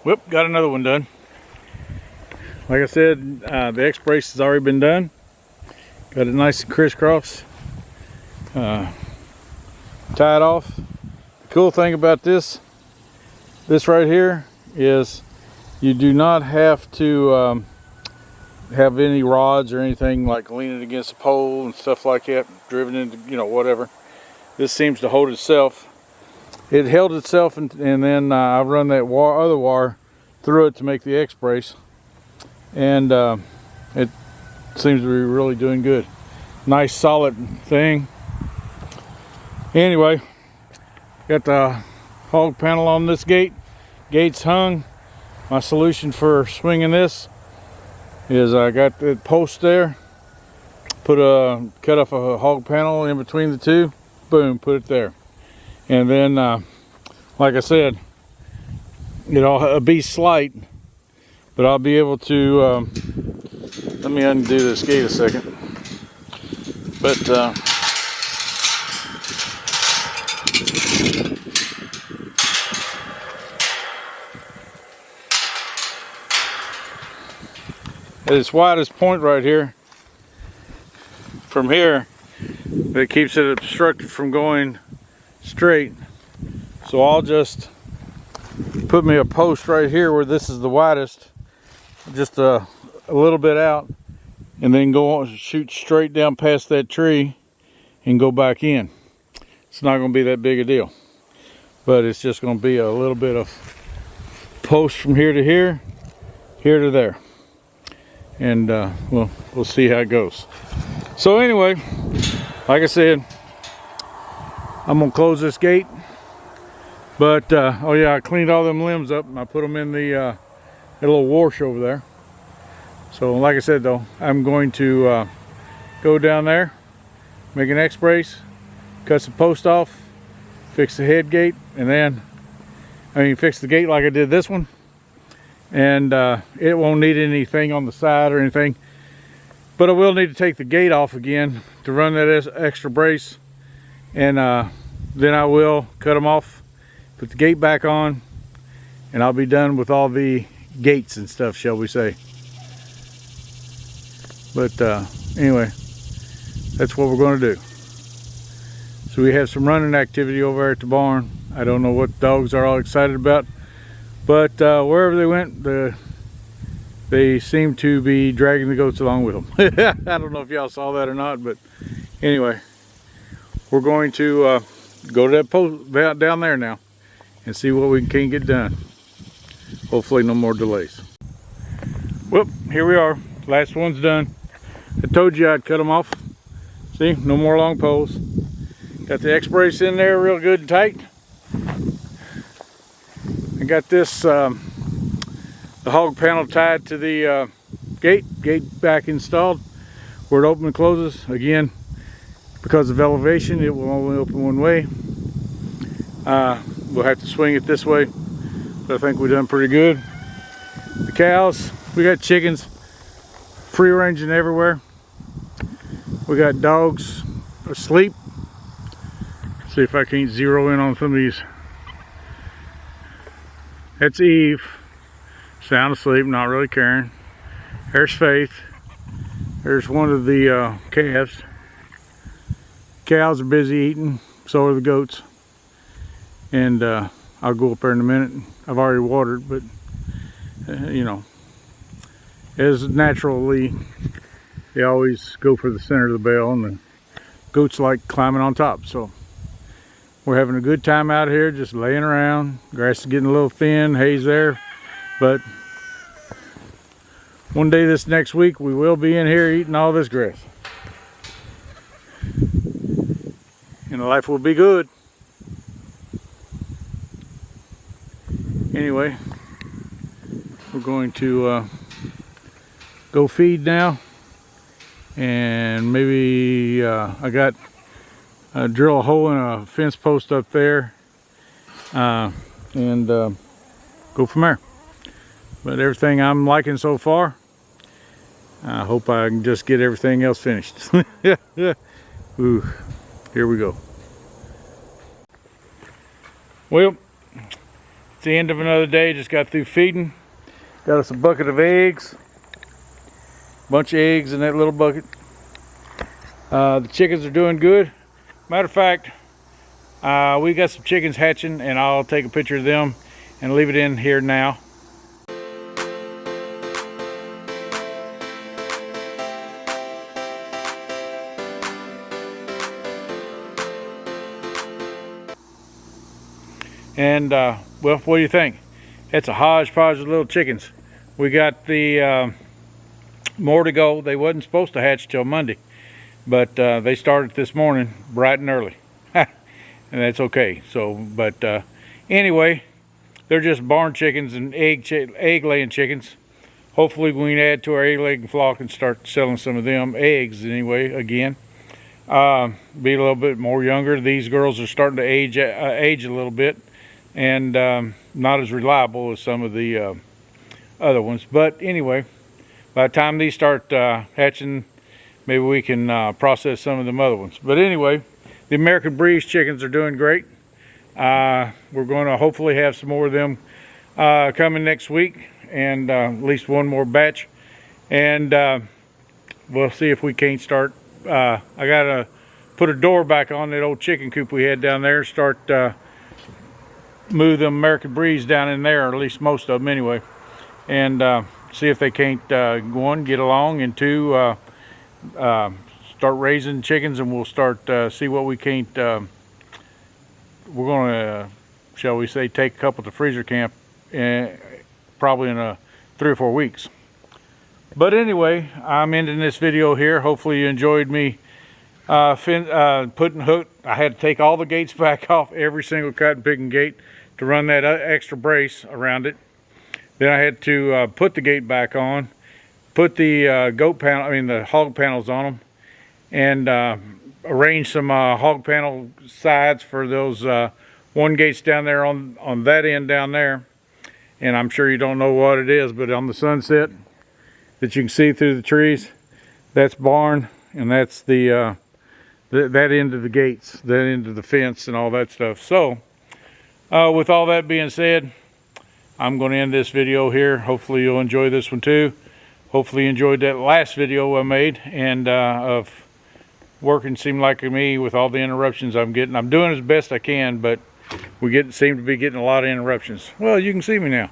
Whoop, got another one done. Like I said, the X brace has already been done. Got it nice and crisscross. Tied off. The cool thing about this right here is you do not have to have any rods or anything like leaning against a pole and stuff like that, driven into, you know, whatever. This seems to hold itself. It held itself, and then I've run that other wire through it to make the X brace, and it seems to be really doing good. Nice solid thing. Anyway, got the hog panel on this gate. Gate's hung. My solution for swinging this is I got the post there. Cut off a hog panel in between the two. Boom, put it there. And then, like I said, it'll be slight, but I'll be able to. Let me undo this gate a second. But at its widest point right here, from here, it keeps it obstructed from going straight. So I'll just put me a post right here where this is the widest, just a little bit out, and then go on, shoot straight down past that tree and go back in. It's not going to be that big a deal, but it's just going to be a little bit of post from here to here, here to there. And we'll see how it goes. So anyway, like I said, I'm gonna close this gate, but oh yeah, I cleaned all them limbs up and I put them in the little wash over there. So like I said though, I'm going to go down there, make an X brace, cut some post off, fix the head gate, and then fix the gate like I did this one. And it won't need anything on the side or anything, but I will need to take the gate off again to run that extra brace, and then I will cut them off, put the gate back on, and I'll be done with all the gates and stuff, shall we say. But anyway, that's what we're going to do. So we have some running activity over there at the barn. I don't know what the dogs are all excited about, but wherever they went, they seem to be dragging the goats along with them. I don't know if y'all saw that or not, but anyway, we're going to go to that post down there now and see what we can get done. Hopefully no more delays. Well, here we are. Last one's done. I told you I'd cut them off. See, no more long poles. Got the X brace in there real good and tight. I got this the hog panel tied to the gate back installed where it opens and closes. Again, because of elevation, it will only open one way. We'll have to swing it this way, but I think we've done pretty good. The cows, we got chickens free ranging everywhere. We got dogs asleep. See if I can't zero in on some of these. That's Eve, sound asleep, not really caring. There's Faith. There's one of the calves. Cows are busy eating, so are the goats. And I'll go up there in a minute. I've already watered, but you know, as naturally, they always go for the center of the bale, and the goats like climbing on top. So we're having a good time out here, just laying around. Grass is getting a little thin, hay's there, but one day this next week we will be in here eating all this grass, and life will be good. Anyway, we're going to go feed now, and maybe I got drill a hole in a fence post up there, and go from there. But everything I'm liking so far. I hope I can just get everything else finished. Ooh, here we go. Well, the end of another day. Just got through feeding. Got us a bucket of eggs. Bunch of eggs in that little bucket. The chickens are doing good. Matter of fact, we got some chickens hatching, and I'll take a picture of them and leave it in here now. And well, what do you think? It's a hodgepodge of little chickens. We got the more to go. They wasn't supposed to hatch till Monday, but they started this morning bright and early. And that's okay. So, but anyway, they're just barn chickens and egg laying chickens. Hopefully we can add to our egg laying flock and start selling some of them eggs anyway again. Be a little bit more younger. These girls are starting to age a little bit, and not as reliable as some of the other ones. But anyway, by the time these start hatching, maybe we can process some of them other ones. But anyway, the American Breeze chickens are doing great. We're going to hopefully have some more of them coming next week, and at least one more batch. And we'll see if we can't start. I gotta put a door back on that old chicken coop we had down there. Start move the American Breeze down in there, or at least most of them anyway, and see if they can't one, get along, and two, start raising chickens, and we'll start see what we can't. We're gonna, shall we say, take a couple to freezer camp, probably in 3 or 4 weeks. But anyway, I'm ending this video here. Hopefully you enjoyed me putting hook. I had to take all the gates back off, every single cotton picking gate, to run that extra brace around it. Then I had to put the gate back on, put the the hog panels on them, and arrange some hog panel sides for those one gates down there on that end down there. And I'm sure you don't know what it is, but on the sunset that you can see through the trees, that's barn, and that's the that end of the gates, that end of the fence, and all that stuff. So with all that being said, I'm going to end this video here. Hopefully you'll enjoy this one too. Hopefully you enjoyed that last video I made, and of working seemed like me with all the interruptions I'm getting. I'm doing as best I can, but we seem to be getting a lot of interruptions. Well, you can see me now.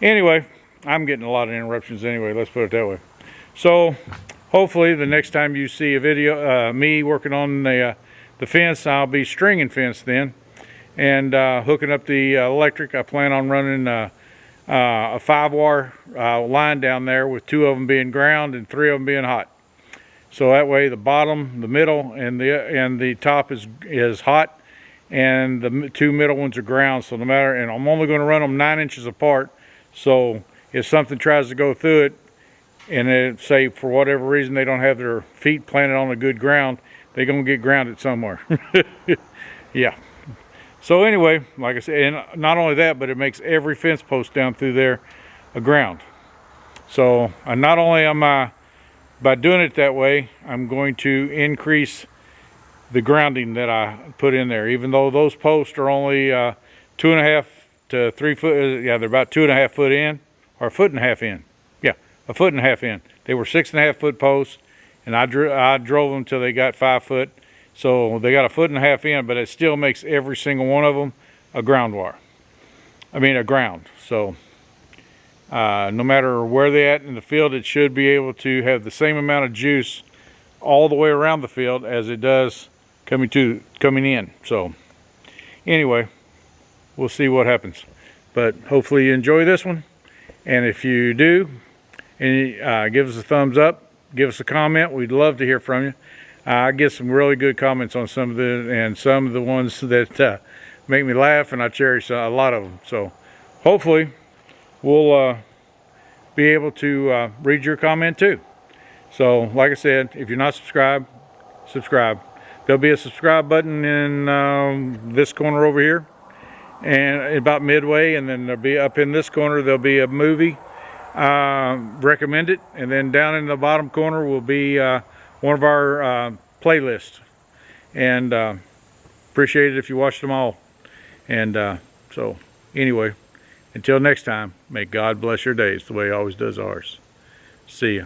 Anyway, I'm getting a lot of interruptions anyway, let's put it that way. So hopefully the next time you see a video me working on the fence, I'll be stringing fence then, and hooking up the electric. I plan on running a 5-wire line down there, with 2 of them being ground and 3 of them being hot. So that way the bottom, the middle, and the top is hot, and the 2 middle ones are ground. So no matter, and I'm only going to run them 9 inches apart. So if something tries to go through it, and it, say for whatever reason they don't have their feet planted on a good ground, they're going to get grounded somewhere. Yeah. So anyway, like I said, and not only that, but it makes every fence post down through there a ground. So not only am I, by doing it that way, I'm going to increase the grounding that I put in there. Even though those posts are only 2.5 to 3 foot, yeah, they're about 2.5 foot in, or 1.5 foot in. Yeah, 1.5 foot in. They were 6.5 foot posts, and I drove them till they got 5 foot. So they got 1.5 foot in, but it still makes every single one of them a ground wire. I mean, a ground. So no matter where they're at in the field, it should be able to have the same amount of juice all the way around the field as it does coming in. So anyway, we'll see what happens. But hopefully you enjoy this one. And if you do, and give us a thumbs up, give us a comment. We'd love to hear from you. I get some really good comments on some of the ones that make me laugh, and I cherish a lot of them. So hopefully we'll be able to read your comment too. So like I said, if you're not subscribed, subscribe. There'll be a subscribe button in this corner over here, and about midway, and then there'll be up in this corner, there'll be a movie recommended, and then down in the bottom corner will be one of our playlists. And appreciate it if you watched them all. And so anyway, Until next time, may God bless your days the way He always does ours. See ya.